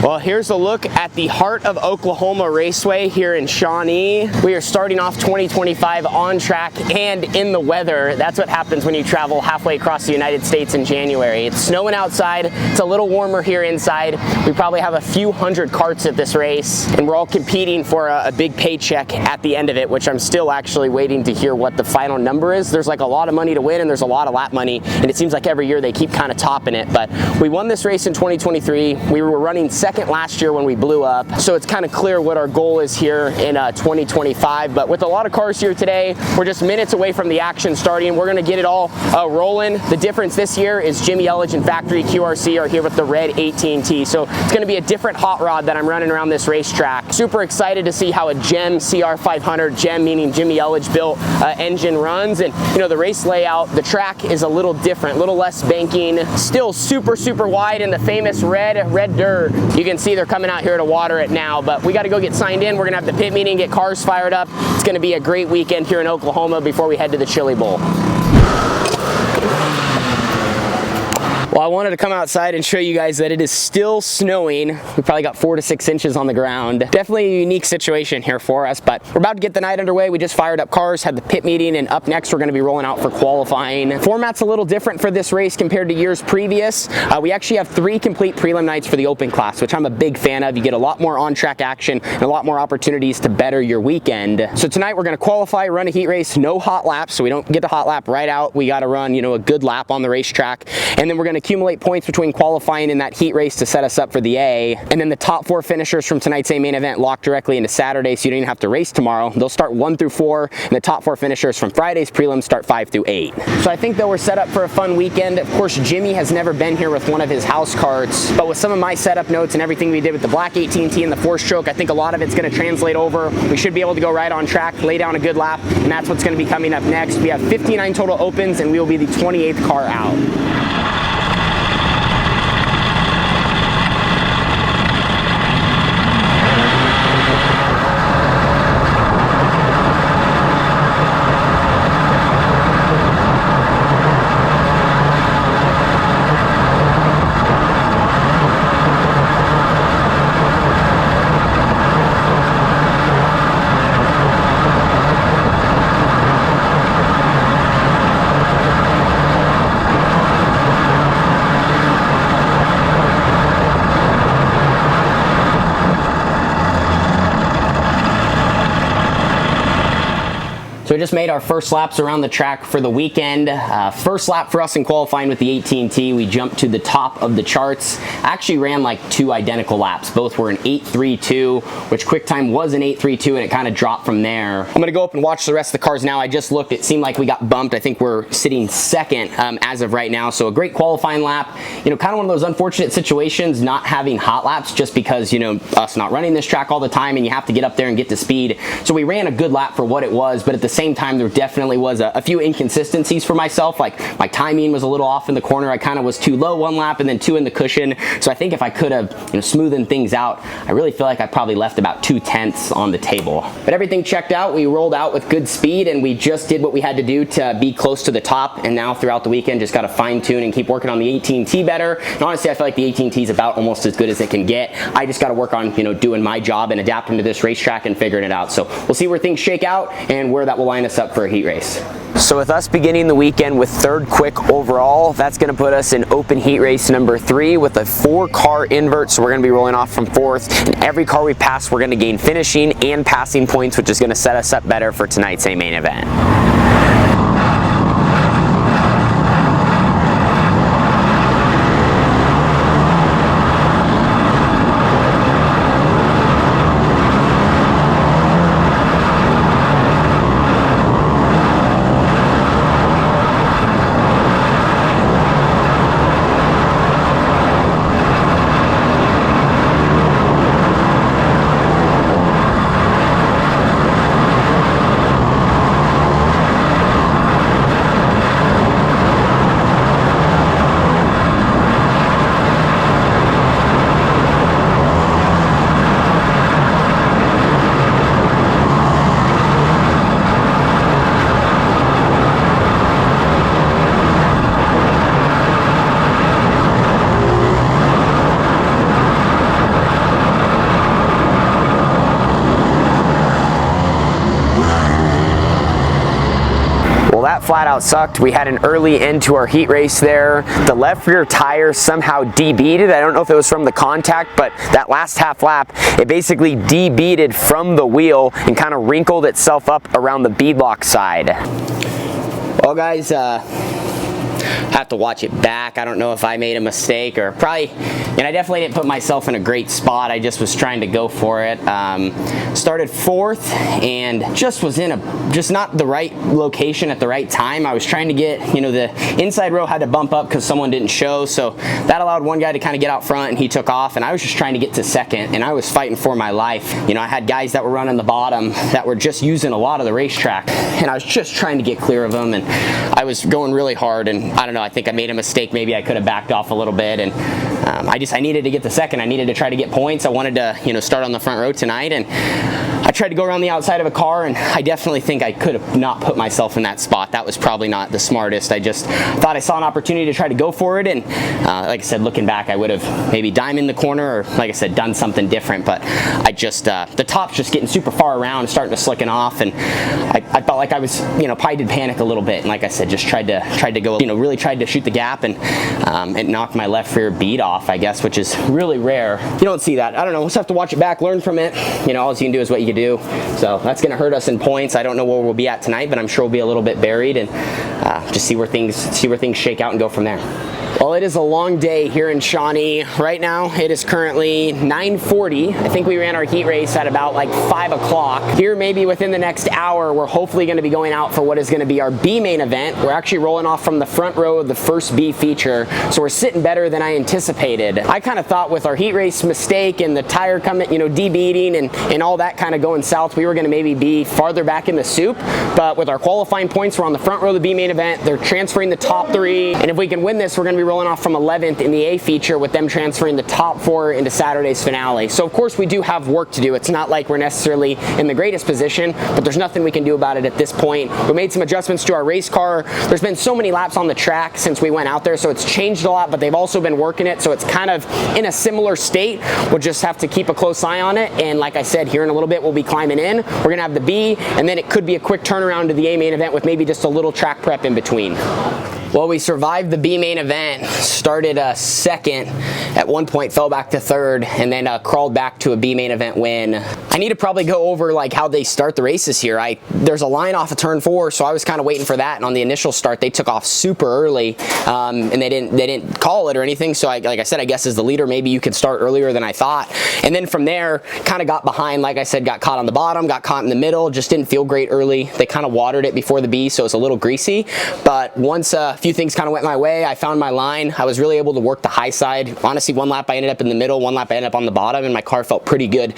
Well, here's a look at the Heart of Oklahoma Raceway here in Shawnee. We are starting off 2025 on track and in the weather. That's what happens when you travel halfway across the United States in January. It's snowing outside, it's a little warmer here inside. We probably have a few hundred carts at this race, and we're all competing for a big paycheck at the end of it, which I'm still actually waiting to hear what the final number is. There's like a lot of money to win, and there's a lot of lap money, and it seems like every year they keep kind of topping it. But we won this race in 2023. We were running second last year when we blew up, so it's kind of clear what our goal is here in 2025. But with a lot of cars here today, we're just minutes away from the action starting. We're going to get it all rolling. The difference this year is Jimmy Elledge and Factory QRC are here with the red 18T, so it's going to be a different hot rod that I'm running around this racetrack. Super excited to see how a GEM CR500, GEM meaning Jimmy Elledge built engine runs. And you know, the race layout, the track is a little different, a little less banking, still super wide in the famous red dirt. You can see they're coming out here to water it now, but we got to go get signed in. We're gonna have the pit meeting, get cars fired up. It's gonna be a great weekend here in Oklahoma before we head to the Chili Bowl. Well, I wanted to come outside and show you guys that it is still snowing. We probably got 4 to 6 inches on the ground. Definitely a unique situation here for us, but we're about to get the night underway. We just fired up cars, had the pit meeting, and up next we're going to be rolling out for qualifying. Format's a little different for this race compared to years previous. We actually have 3 complete prelim nights for the open class, which I'm a big fan of. You get a lot more on-track action and a lot more opportunities to better your weekend. So tonight we're going to qualify, run a heat race, no hot laps, so we don't get the hot lap right out. We got to run, you know, a good lap on the racetrack, and then we're going to accumulate points between qualifying and that heat race to set us up for the A. And then the top 4 finishers from tonight's A main event lock directly into Saturday, so you don't even have to race tomorrow. They'll start 1 through 4, and the top 4 finishers from Friday's prelims start 5 through 8. So I think that we're set up for a fun weekend. Of course, Jimmy has never been here with one of his house carts, but with some of my setup notes and everything we did with the black 18T and the 4-stroke, I think a lot of it's going to translate over. We should be able to go right on track, lay down a good lap, and that's what's going to be coming up next. We have 59 total opens, and we will be the 28th car out. So we just made our first laps around the track for the weekend. First lap for us in qualifying with the 18T, we jumped to the top of the charts. Actually ran like 2 identical laps. Both were an 8.32, which QuickTime was an 8.32, and it kind of dropped from there. I'm gonna go up and watch the rest of the cars now. I just looked, it seemed like we got bumped. I think we're sitting second as of right now. So a great qualifying lap. You know, kind of one of those unfortunate situations, not having hot laps just because, you know, us not running this track all the time and you have to get up there and get to speed. So we ran a good lap for what it was, but at the same time, there definitely was a few inconsistencies for myself. Like my timing was a little off in the corner. I kind of was too low one lap and then 2 in the cushion. So I think if I could have, you know, smoothened things out, I really feel like I probably left about 2/10 on the table. But everything checked out. We rolled out with good speed, and we just did what we had to do to be close to the top. And now throughout the weekend, just got to fine tune and keep working on the 18T better. And honestly, I feel like the 18T is about almost as good as it can get. I just got to work on, you know, doing my job and adapting to this racetrack and figuring it out. So we'll see where things shake out and where that will line us up for a heat race. So with us beginning the weekend with 3rd quick overall, that's going to put us in open heat race number 3 with a 4-car invert. So we're going to be rolling off from 4th, and every car we pass, we're going to gain finishing and passing points, which is going to set us up better for tonight's A main event. flat out sucked. We had an early end to our heat race there. The left rear tire somehow debeaded. I don't know if it was from the contact, but that last half lap, it basically debeaded from the wheel and kind of wrinkled itself up around the beadlock side. Well, guys, have to watch it back. I don't know if I made a mistake or probably, and I definitely didn't put myself in a great spot. I just was trying to go for it. Started fourth and just was in just not the right location at the right time. I was trying to get, you know, the inside row had to bump up because someone didn't show, so that allowed one guy to kind of get out front and he took off, and I was just trying to get to second and I was fighting for my life. You know, I had guys that were running the bottom that were just using a lot of the racetrack, and I was just trying to get clear of them, and I was going really hard, and I don't know, I think I made a mistake. Maybe I could have backed off a little bit, and I needed to get the second. I needed to try to get points. I wanted to, you know, start on the front row tonight, and I tried to go around the outside of a car, and I definitely think I could have not put myself in that spot. That was probably not the smartest. I just thought I saw an opportunity to try to go for it, and like I said, looking back, I would have maybe dimed in the corner, or like I said, done something different, but I just, the top's just getting super far around, starting to slicken off, and I felt like I was, you know, probably did panic a little bit, and like I said, just tried to go, you know, really tried to shoot the gap, and it knocked my left rear bead off, I guess, which is really rare. You don't see that. I don't know. We'll just have to watch it back, learn from it. You know, all you can do is what you can do. So that's going to hurt us in points. I don't know where we'll be at tonight, but I'm sure we'll be a little bit buried, and just see where things shake out and go from there. Well, it is a long day here in Shawnee. Right now, it is currently 9:40. I think we ran our heat race at about like 5 o'clock. Here, maybe within the next hour, we're hopefully going to be going out for what is going to be our B main event. We're actually rolling off from the front row of the first B feature, so we're sitting better than I anticipated. I kind of thought with our heat race mistake and the tire coming, you know, debeading and all that kind of going south, we were going to maybe be farther back in the soup. But with our qualifying points, we're on the front row of the B main event. They're transferring the top 3, and if we can win this, we're going to be rolling off from 11th in the A feature, with them transferring the top 4 into Saturday's finale. So of course we do have work to do. It's not like we're necessarily in the greatest position, but there's nothing we can do about it at this point. We made some adjustments to our race car. There's been so many laps on the track since we went out there, so it's changed a lot, but they've also been working it, so it's kind of in a similar state. We'll just have to keep a close eye on it, and like I said, here in a little bit we'll be climbing in. We're gonna have the B, and then it could be a quick turnaround to the A main event with maybe just a little track prep in between. Well, we survived the B main event, started second, at one point fell back to third, and then crawled back to a B main event win. I need to probably go over like how they start the races here. There's a line off of turn 4, so I was kind of waiting for that, and on the initial start they took off super early, and they didn't call it or anything, so like I said, I guess as the leader maybe you could start earlier than I thought, and then from there kind of got behind. Like I said, got caught on the bottom, got caught in the middle, just didn't feel great early. They kind of watered it before the B, so it's a little greasy, but once a few things kind of went my way, I found my line. I was really able to work the high side. Honestly, one lap I ended up in the middle, one lap I ended up on the bottom, and my car felt pretty good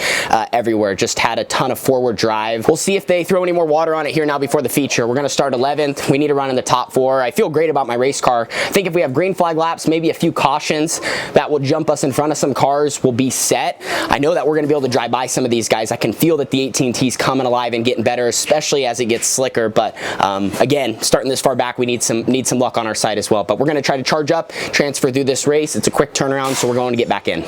everywhere. Just had a ton of forward drive. We'll see if they throw any more water on it here now before the feature. We're going to start 11th. We need to run in the top 4. I feel great about my race car. I think if we have green flag laps, maybe a few cautions that will jump us in front of some cars, will be set. I know that we're going to be able to drive by some of these guys. I can feel that the 18T's coming alive and getting better, especially as it gets slicker, but again, starting this far back, we need some luck on our side as well. But we're going to try to charge up, transfer through this race. It's a quick turnaround, so we're going to get back in.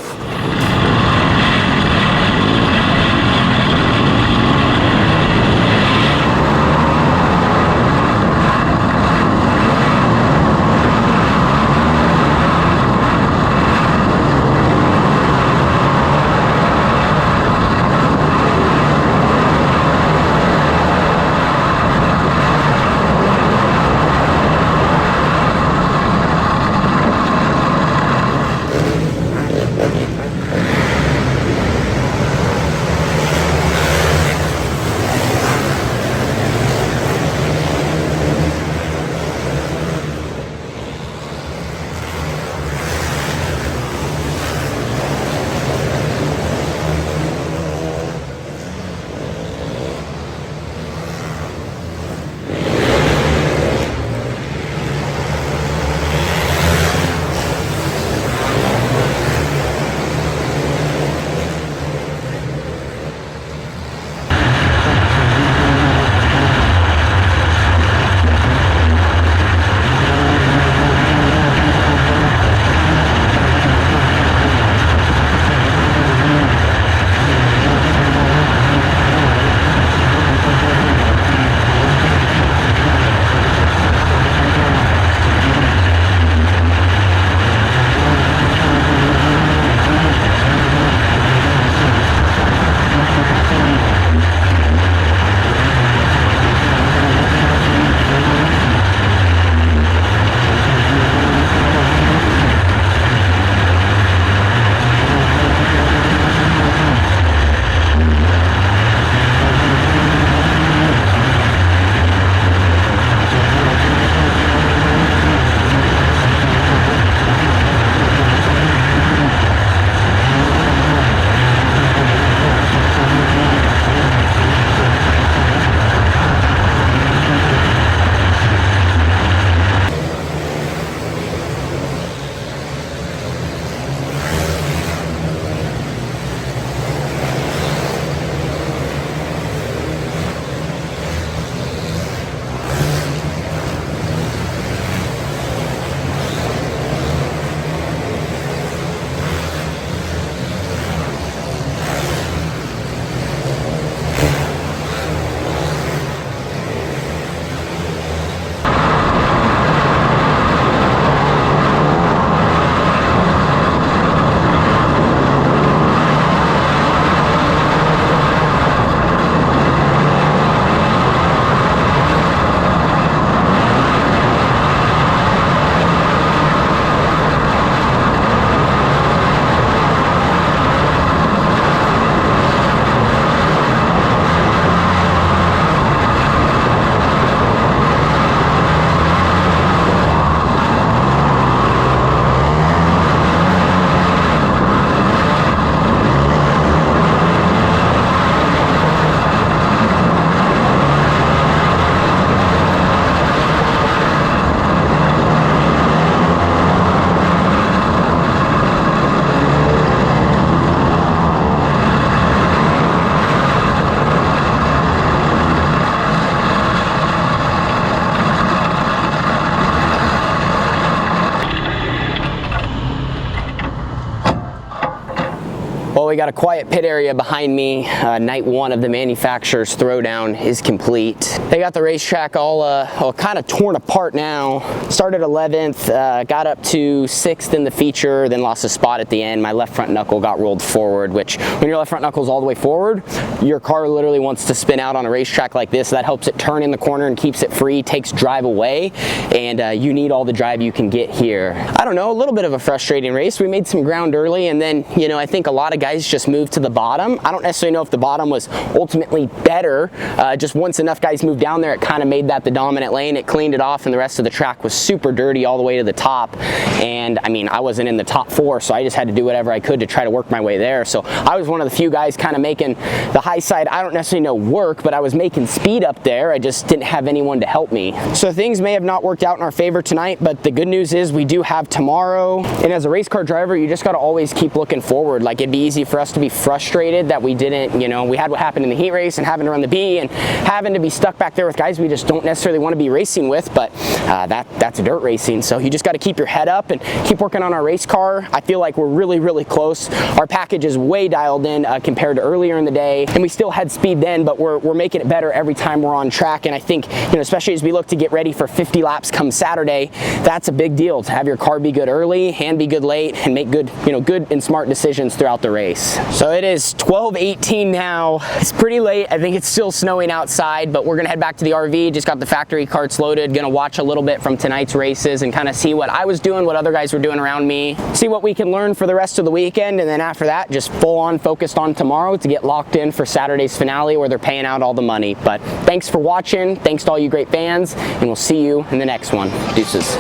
Well, we got a quiet pit area behind me. Night one of the Manufacturers Throwdown is complete. They got the racetrack all kind of torn apart now. Started 11th, got up to 6th in the feature, then lost a spot at the end. My left front knuckle got rolled forward, which when your left front knuckle is all the way forward, your car literally wants to spin out on a racetrack like this. That helps it turn in the corner and keeps it free, takes drive away, and you need all the drive you can get here. I don't know, a little bit of a frustrating race. We made some ground early, and then, you know, I think a lot of guys just moved to the bottom. I don't necessarily know if the bottom was ultimately better. Just once enough guys moved down there, it kind of made that the dominant lane. It cleaned it off, and the rest of the track was super dirty all the way to the top. And I mean, I wasn't in the top 4, so I just had to do whatever I could to try to work my way there. So I was one of the few guys kind of making the high side, I don't necessarily know work, but I was making speed up there. I just didn't have anyone to help me. So things may have not worked out in our favor tonight, but the good news is we do have tomorrow. And as a race car driver, you just got to always keep looking forward. Like, it'd be easy for us to be frustrated that we didn't, you know, we had what happened in the heat race and having to run the B and having to be stuck back there with guys we just don't necessarily want to be racing with, but that's dirt racing. So you just got to keep your head up and keep working on our race car. I feel like we're really, really close. Our package is way dialed in compared to earlier in the day, and we still had speed then, but we're making it better every time we're on track. And I think, you know, especially as we look to get ready for 50 laps come Saturday, that's a big deal to have your car be good early and be good late and make good, you know, good and smart decisions throughout the race. So it is 12:18 now. It's pretty late. I think it's still snowing outside, but we're gonna head back to the RV. Just got the factory carts loaded. Gonna watch a little bit from tonight's races and kind of see what I was doing, what other guys were doing around me, see what we can learn for the rest of the weekend, and then after that, just full on focused on tomorrow to get locked in for Saturday's finale where they're paying out all the money. But thanks for watching. Thanks to all you great fans, and we'll see you in the next one. Deuces.